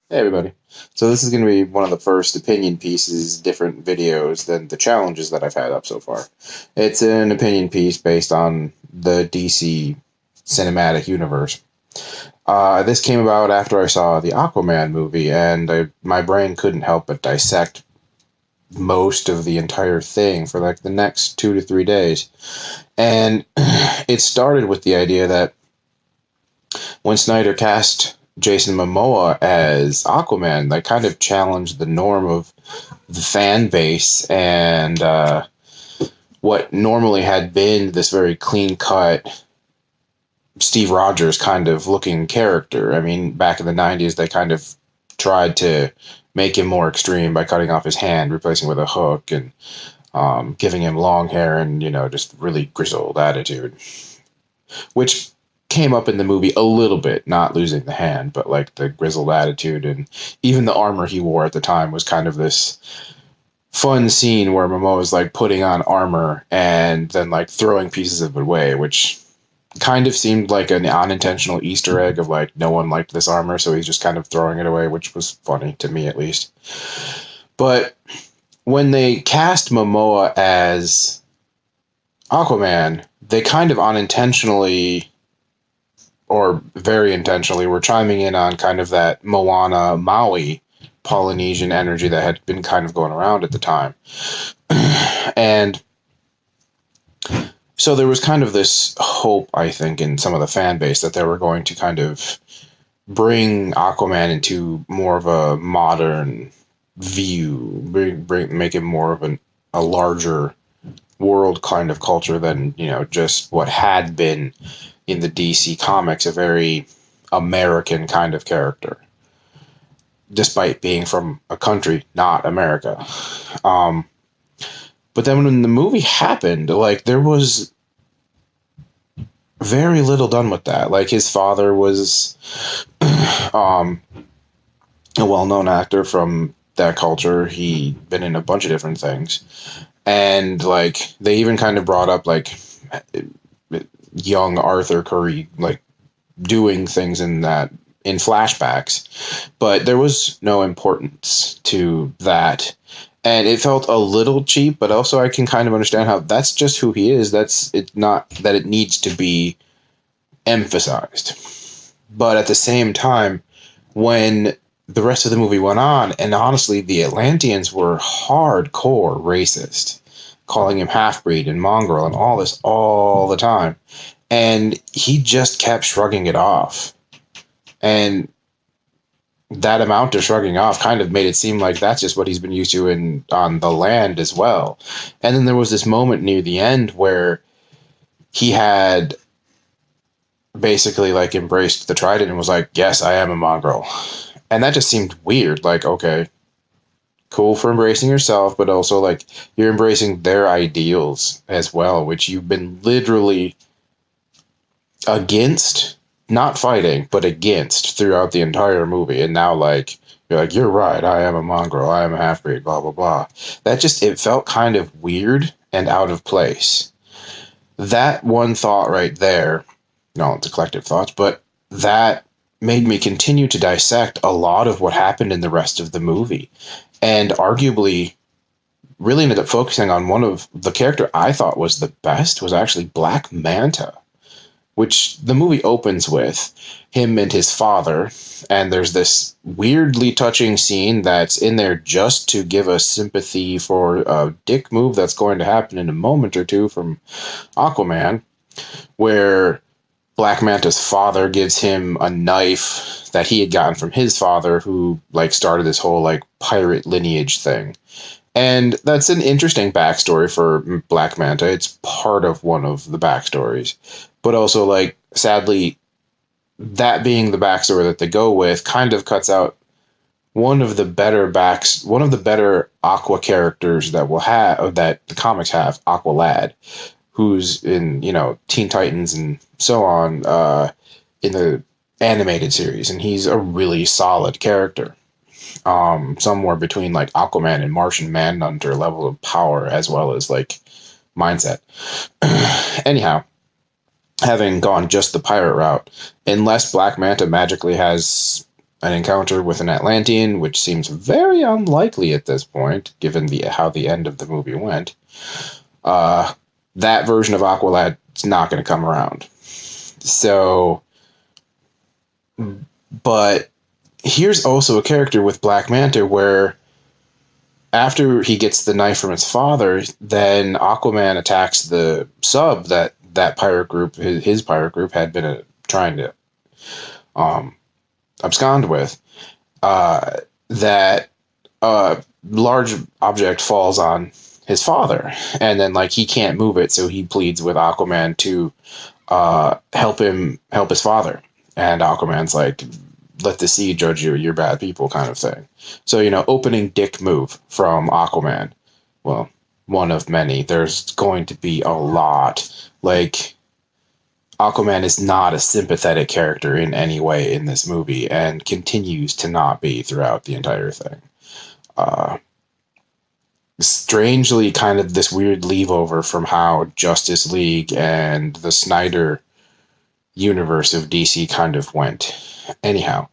Hey everybody. So this is going to be one of the first opinion pieces, different videos than the challenges that I've had up so far. It's an opinion piece based on the DC cinematic universe. This came about after I saw the Aquaman movie, and my brain couldn't help but dissect most of the entire thing for like the next 2 to 3 days. And it started with the idea that when Snyder cast Jason Momoa as Aquaman, that kind of challenged the norm of the fan base and what normally had been this very clean cut Steve Rogers kind of looking character. I mean, back in the 90s, they kind of tried to make him more extreme by cutting off his hand, replacing it with a hook, and giving him long hair and, just really grizzled attitude, which came up in the movie a little bit, not losing the hand, but like the grizzled attitude, and even the armor he wore at the time was kind of this fun scene where Momoa is like putting on armor and then like throwing pieces of it away, which kind of seemed like an unintentional Easter egg of like no one liked this armor, so he's just kind of throwing it away, which was funny to me at least. But when they cast Momoa as Aquaman, they kind of unintentionally or very intentionally were chiming in on kind of that Moana Maui Polynesian energy that had been kind of going around at the time. And so there was kind of this hope, I think, in some of the fan base that they were going to kind of bring Aquaman into more of a modern view, make it more of a larger world kind of culture than, just what had been in the DC comics, a very American kind of character, despite being from a country not America. But then when the movie happened, like, there was very little done with that. Like, his father was a well-known actor from that culture. He'd been in a bunch of different things. And, like, they even kind of brought up, like, young Arthur Curry, like, doing things in flashbacks. But there was no importance to that. And it felt a little cheap, but also I can kind of understand how that's just who he is. It's not that it needs to be emphasized. But at the same time, when the rest of the movie went on, and honestly, the Atlanteans were hardcore racist, calling him half-breed and mongrel and all this all the time. And he just kept shrugging it off. And that amount of shrugging off kind of made it seem like that's just what he's been used to on the land as well. And then there was this moment near the end where he had basically like embraced the trident and was like, yes, I am a mongrel. And that just seemed weird. Like, okay, cool for embracing yourself, but also like you're embracing their ideals as well, which you've been literally against, not fighting, but against throughout the entire movie. And now, like, you're like, you're right, I am a mongrel, I am a half-breed, blah, blah, blah. It felt kind of weird and out of place. That one thought right there, no, it's a collective thoughts, but that made me continue to dissect a lot of what happened in the rest of the movie. And arguably, really ended up focusing on one of the character I thought was the best was actually Black Manta, which the movie opens with him and his father, and there's this weirdly touching scene that's in there just to give us sympathy for a dick move that's going to happen in a moment or two from Aquaman, where Black Manta's father gives him a knife that he had gotten from his father, who like started this whole like pirate lineage thing. And that's an interesting backstory for Black Manta. It's part of one of the backstories. But also, like, sadly, that being the backstory that they go with kind of cuts out one of the better Aqua characters that the comics have, Aqua Lad, who's in, Teen Titans and so on, in the animated series. And he's a really solid character. Somewhere between like Aquaman and Martian Manhunter level of power as well as like mindset. Anyhow, having gone just the pirate route, unless Black Manta magically has an encounter with an Atlantean, which seems very unlikely at this point, given how the end of the movie went. That version of Aqualad's not going to come around. So, but here's also a character with Black Manta where after he gets the knife from his father, then Aquaman attacks the sub that pirate group, his pirate group, had been trying to abscond with. That large object falls on his father, and then he can't move it, so he pleads with Aquaman to help his father. And Aquaman's like, let the sea judge you, you're bad people, kind of thing. So, opening dick move from Aquaman. Well, one of many. There's going to be a lot. Aquaman is not a sympathetic character in any way in this movie, and continues to not be throughout the entire thing. Strangely, kind of this weird leave-over from how Justice League and the Snyder universe of DC kind of went. Anyhow,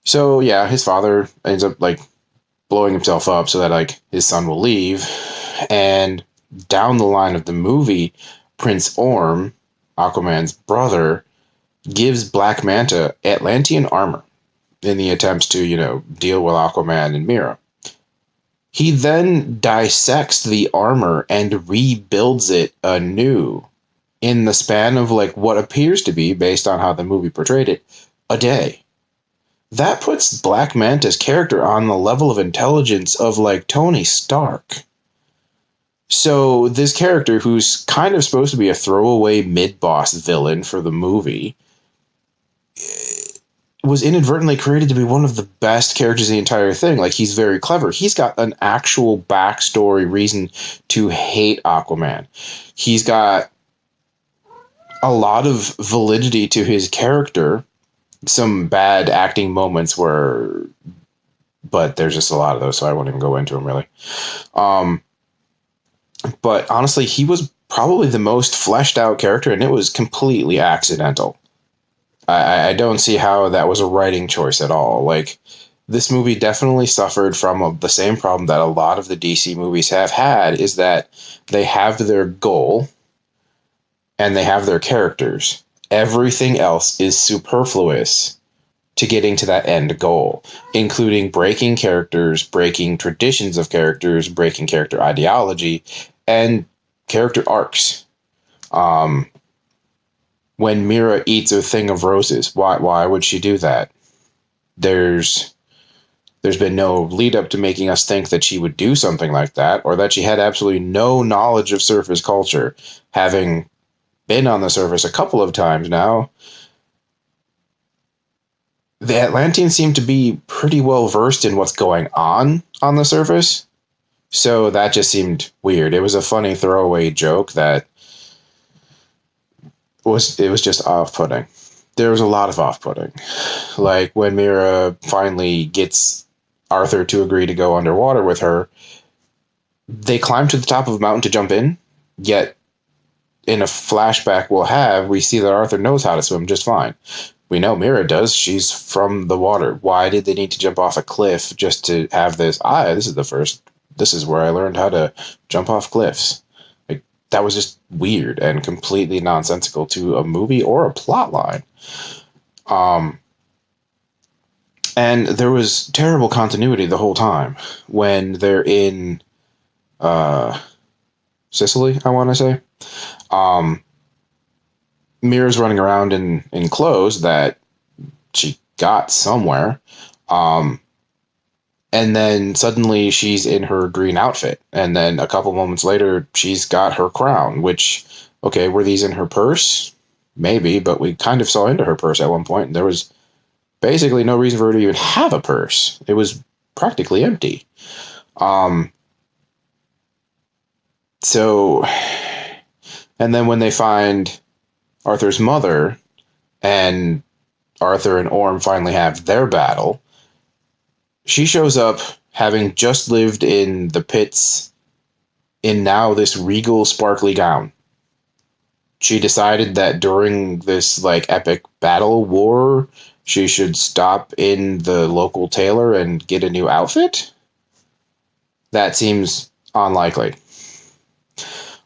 so yeah, his father ends up blowing himself up so that his son will leave, and down the line of the movie, Prince Orm, Aquaman's brother, gives Black Manta Atlantean armor in the attempts to deal with Aquaman and Mera. He then dissects the armor and rebuilds it anew in the span of what appears to be, based on how the movie portrayed it, a day. That puts Black Manta's character on the level of intelligence of Tony Stark. So this character, who's kind of supposed to be a throwaway mid-boss villain for the movie, was inadvertently created to be one of the best characters in the entire thing. He's very clever. He's got an actual backstory reason to hate Aquaman. He's got a lot of validity to his character. Some bad acting moments but there's just a lot of those, so I won't even go into them really. But honestly, he was probably the most fleshed out character, and it was completely accidental. I don't see how that was a writing choice at all. This movie definitely suffered from the same problem that a lot of the DC movies have had, is that they have their goal and they have their characters. Everything else is superfluous to getting to that end goal, including breaking characters, breaking traditions of characters, breaking character ideology, and character arcs. When Mera eats a thing of roses, why would she do that? There's been no lead up to making us think that she would do something like that, or that she had absolutely no knowledge of surface culture, having been on the surface a couple of times now. The Atlanteans seem to be pretty well versed in what's going on the surface, so that just seemed weird. It was a funny throwaway joke that was just off-putting. There was a lot of off-putting. When Mera finally gets Arthur to agree to go underwater with her, they climb to the top of a mountain to jump in, yet in a flashback we see that Arthur knows how to swim just fine. We know Mera does. She's from the water. Why did they need to jump off a cliff just to have this? This is where I learned how to jump off cliffs. That was just weird and completely nonsensical to a movie or a plot line. And there was terrible continuity the whole time. When they're in Sicily, I want to say. Mira's running around in clothes that she got somewhere. And then suddenly she's in her green outfit. And then a couple moments later, she's got her crown, which, okay, were these in her purse? Maybe, but we kind of saw into her purse at one point, and there was basically no reason for her to even have a purse. It was practically empty. So, and then when they find Arthur's mother, and Arthur and Orm finally have their battle, she shows up having just lived in the pits in now this regal, sparkly gown. She decided that during this epic battle war she should stop in the local tailor and get a new outfit? That seems unlikely.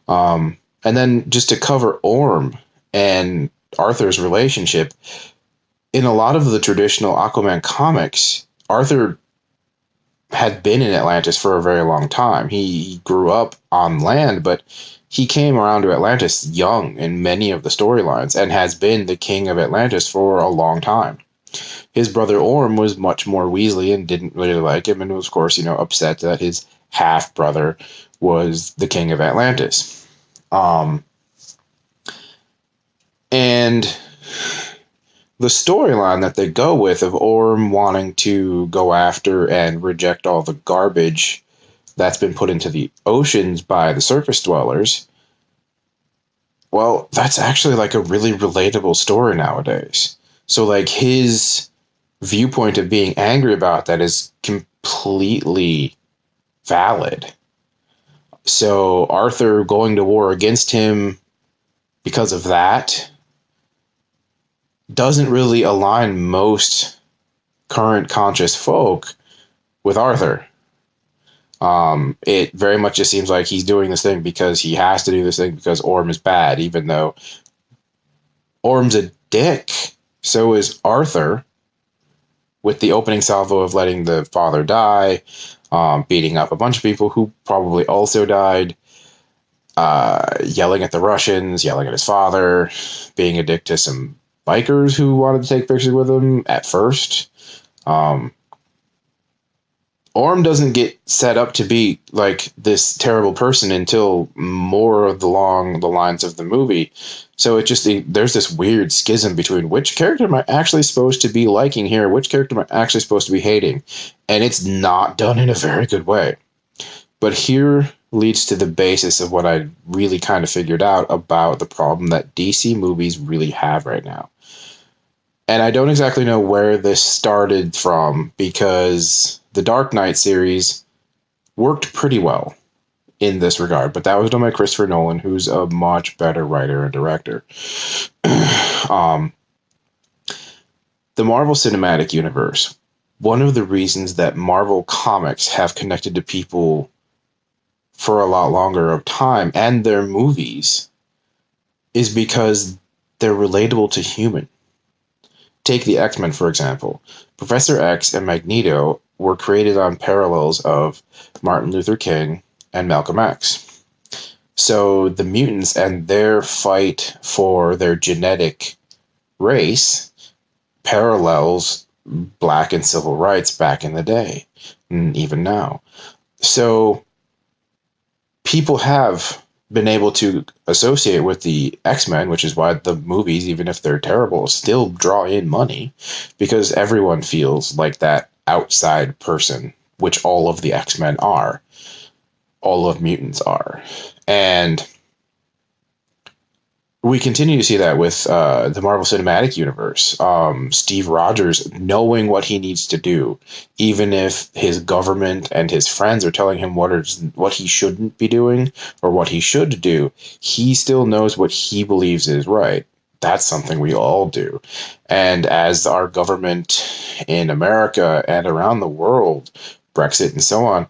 And then just to cover Orm and Arthur's relationship, in a lot of the traditional Aquaman comics, Arthur had been in Atlantis for a very long time. He grew up on land, but he came around to Atlantis young in many of the storylines and has been the king of Atlantis for a long time. His brother Orm was much more Weasley and didn't really like him, and was, of course, upset that his half-brother was the king of Atlantis. And the storyline that they go with of Orm wanting to go after and reject all the garbage that's been put into the oceans by the surface dwellers, well, that's actually like a really relatable story nowadays. So like his viewpoint of being angry about that is completely valid. So Arthur going to war against him because of that doesn't really align most current conscious folk with Arthur. It very much just seems like he's doing this thing because he has to do this thing because Orm is bad, even though Orm's a dick. So is Arthur, with the opening salvo of letting the father die, beating up a bunch of people who probably also died, yelling at the Russians, yelling at his father, being a dick to some bikers who wanted to take pictures with him at first. Orm doesn't get set up to be like this terrible person until more along the lines of the movie. So there's this weird schism between which character am I actually supposed to be liking here, which character am I actually supposed to be hating, and it's not done in a very good way. But here leads to the basis of what I really kind of figured out about the problem that DC movies really have right now. And I don't exactly know where this started from, because the Dark Knight series worked pretty well in this regard, but that was done by Christopher Nolan, who's a much better writer and director. The Marvel Cinematic Universe, one of the reasons that Marvel comics have connected to people for a lot longer of time, and their movies, is because they're relatable to human. Take the X-Men, for example. Professor X and Magneto were created on parallels of Martin Luther King and Malcolm X. So the mutants and their fight for their genetic race parallels black and civil rights back in the day, and even now. So people have been able to associate with the X-Men, which is why the movies, even if they're terrible, still draw in money, because everyone feels like that outside person, which all of the X-Men are. All of mutants are. And we continue to see that with the Marvel Cinematic Universe. Steve Rogers knowing what he needs to do, even if his government and his friends are telling him what he shouldn't be doing or what he should do, he still knows what he believes is right. That's something we all do. And as our government in America and around the world, Brexit and so on,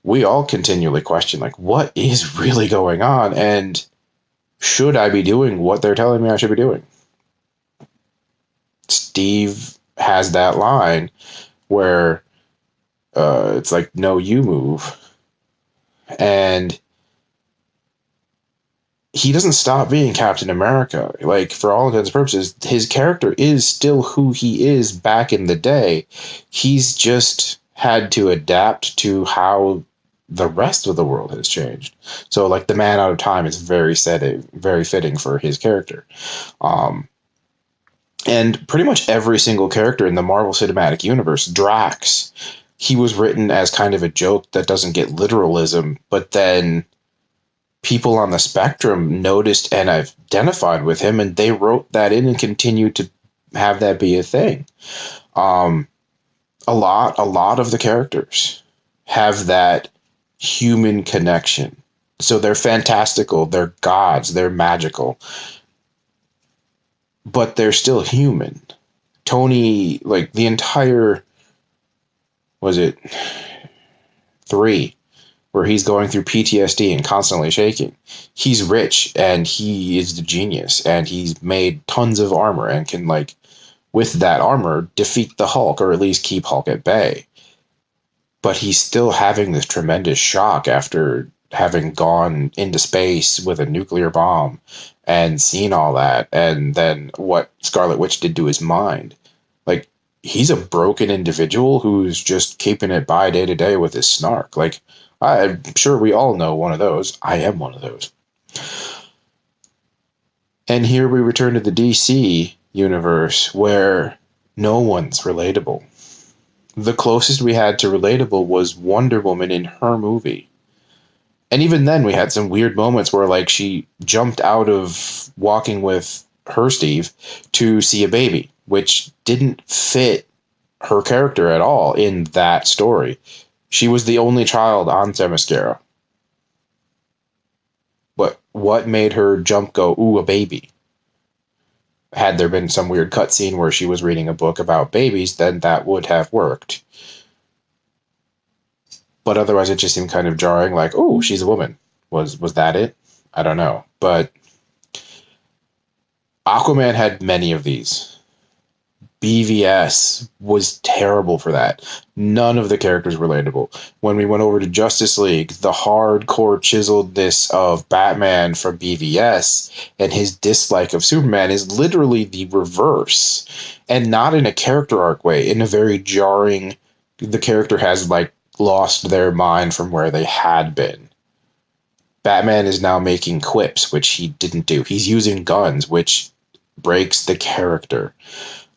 we all continually question, like, what is really going on? And should I be doing what they're telling me I should be doing? Steve has that line where it's like, no, you move. And he doesn't stop being Captain America. Like, for all intents and purposes, his character is still who he is back in the day. He's just had to adapt to how the rest of the world has changed. So, like, the Man Out of Time is very fitting for his character. And pretty much every single character in the Marvel Cinematic Universe, Drax, he was written as kind of a joke that doesn't get literalism, but then people on the spectrum noticed and identified with him, and they wrote that in and continued to have that be a thing. A lot of the characters have that human connection. So they're fantastical, they're gods, they're magical, but they're still human. Tony, like the entire, was it 3, where he's going through PTSD and constantly shaking. He's rich and he is the genius and he's made tons of armor and can, like, with that armor, defeat the Hulk or at least keep Hulk at bay. But he's still having this tremendous shock after having gone into space with a nuclear bomb and seen all that, and then what Scarlet Witch did to his mind. Like, he's a broken individual who's just keeping it by day to day with his snark. Like, I'm sure we all know one of those. I am one of those. And here we return to the DC universe where no one's relatable. The closest we had to relatable was Wonder Woman in her movie. And even then we had some weird moments where, like, she jumped out of walking with her Steve to see a baby, which didn't fit her character at all in that story. She was the only child on Themyscira. But what made her jump go, ooh, a baby? Had there been some weird cutscene where she was reading a book about babies, then that would have worked. But otherwise, it just seemed kind of jarring, like, oh, she's a woman. Was that it? I don't know. But Aquaman had many of these. BVS was terrible for that. None of the characters relatable. When we went over to Justice League, the hardcore chiseledness of Batman from BVS and his dislike of Superman is literally the reverse. And not in a character arc way, in a very jarring, the character has, like, lost their mind from where they had been. Batman is now making quips, which he didn't do. He's using guns, which breaks the character.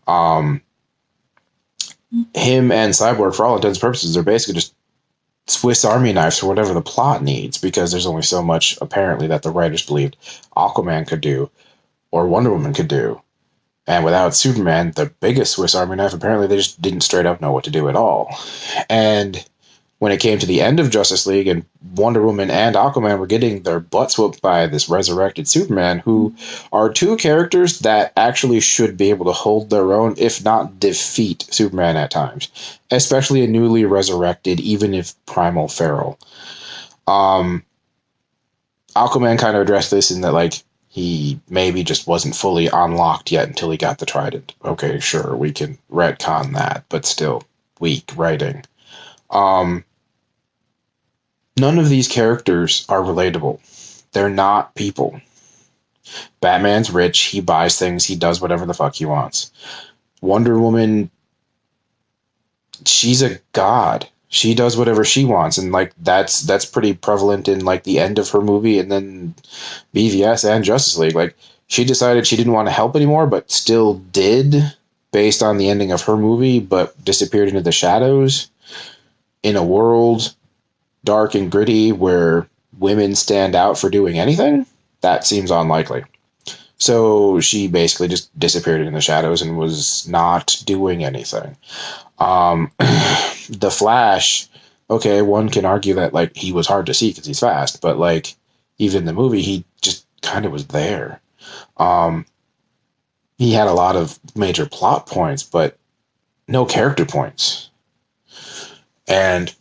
Him and Cyborg, for all intents and purposes, are basically just Swiss Army knives for whatever the plot needs, because there's only so much, apparently, that the writers believed Aquaman could do, or Wonder Woman could do. And without Superman, the biggest Swiss Army knife, apparently they just didn't straight up know what to do at all. And when it came to the end of Justice League and Wonder Woman and Aquaman were getting their butts whooped by this resurrected Superman, who are two characters that actually should be able to hold their own, if not defeat Superman at times, especially a newly resurrected, even if primal feral. Aquaman kind of addressed this in that, like, he maybe just wasn't fully unlocked yet until he got the trident. Okay, sure, we can retcon that, but still weak writing. None of these characters are relatable. They're not people. Batman's rich. He buys things. He does whatever the fuck he wants. Wonder Woman, she's a god. She does whatever she wants. And, like, that's pretty prevalent in, like, the end of her movie and then BVS and Justice League. Like, she decided she didn't want to help anymore, but still did based on the ending of her movie, but disappeared into the shadows in a world dark and gritty where women stand out for doing anything. That seems unlikely. So she basically just disappeared in the shadows and was not doing anything. The Flash, okay, one can argue that, like, he was hard to see because he's fast, but, like, even in the movie, he just kind of was there. He had a lot of major plot points, but no character points. And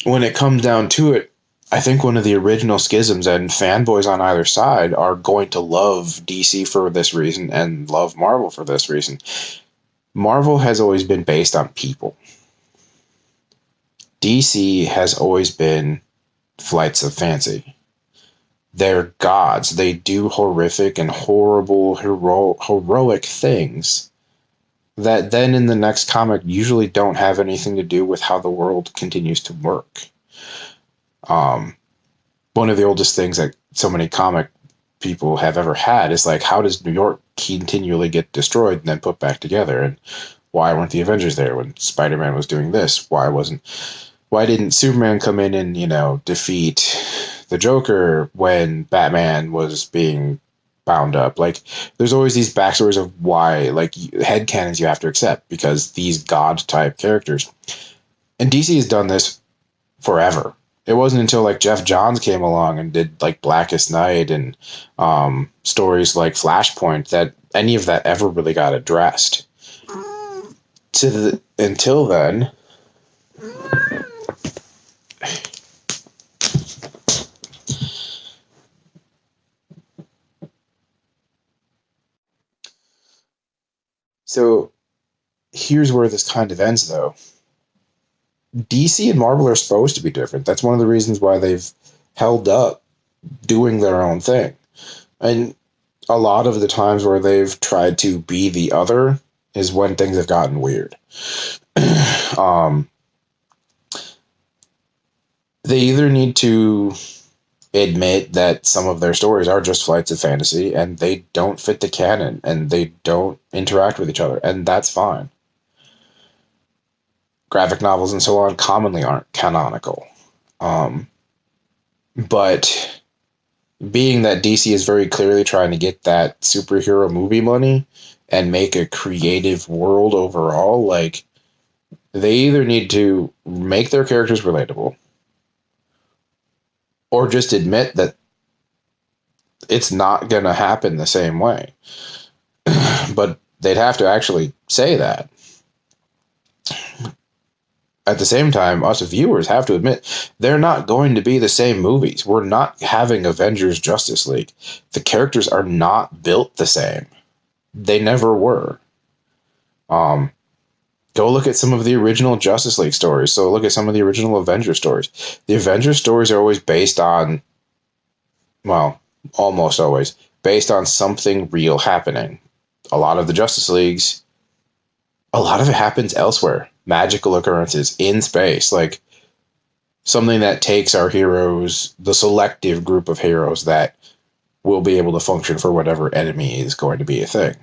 when it comes down to it, I think one of the original schisms, and fanboys on either side are going to love DC for this reason and love Marvel for this reason. Marvel has always been based on people. DC has always been flights of fancy. They're gods. They do horrific and horrible, heroic things that then in the next comic usually don't have anything to do with how the world continues to work. One of the oldest things that so many comic people have ever had is, like, how does New York continually get destroyed and then put back together? And why weren't the Avengers there when Spider-Man was doing this? Why didn't Superman come in and, defeat the Joker when Batman was being bound up? Like, there's always these backstories of why, like, headcanons you have to accept because these god-type characters. And DC has done this forever. It wasn't until, like, Jeff Johns came along and did, like, Blackest Night and stories like Flashpoint that any of that ever really got addressed. Until then, so here's where this kind of ends, though. DC and Marvel are supposed to be different. That's one of the reasons why they've held up doing their own thing. And a lot of the times where they've tried to be the other is when things have gotten weird. They either need to admit that some of their stories are just flights of fantasy and they don't fit the canon and they don't interact with each other, and that's fine. Graphic novels and so on commonly aren't canonical. But being that DC is very clearly trying to get that superhero movie money and make a creative world overall, like, they either need to make their characters relatable or just admit that it's not going to happen the same way. But they'd have to actually say that. At the same time, us viewers have to admit they're not going to be the same movies. We're not having Avengers Justice League. The characters are not built the same. They never were. Go look at some of the original Justice League stories. So look at some of the original Avengers stories. The Avengers stories are always based on, well, almost always, based on something real happening. A lot of the Justice Leagues, a lot of it happens elsewhere. Magical occurrences in space, like something that takes our heroes, the selective group of heroes that will be able to function for whatever enemy is going to be a thing.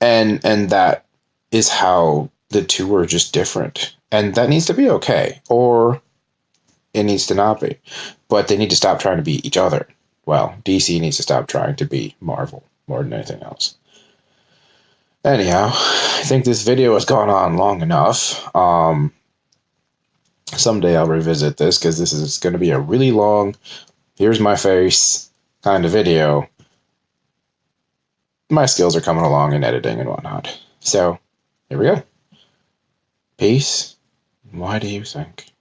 And that is how the two are just different. And that needs to be okay. Or it needs to not be. But they need to stop trying to be each other. Well, DC needs to stop trying to be Marvel more than anything else. Anyhow, I think this video has gone on long enough. Someday I'll revisit this because this is going to be a really long, here's my face kind of video. My skills are coming along in editing and whatnot. So, here we go. Peace. Why do you think?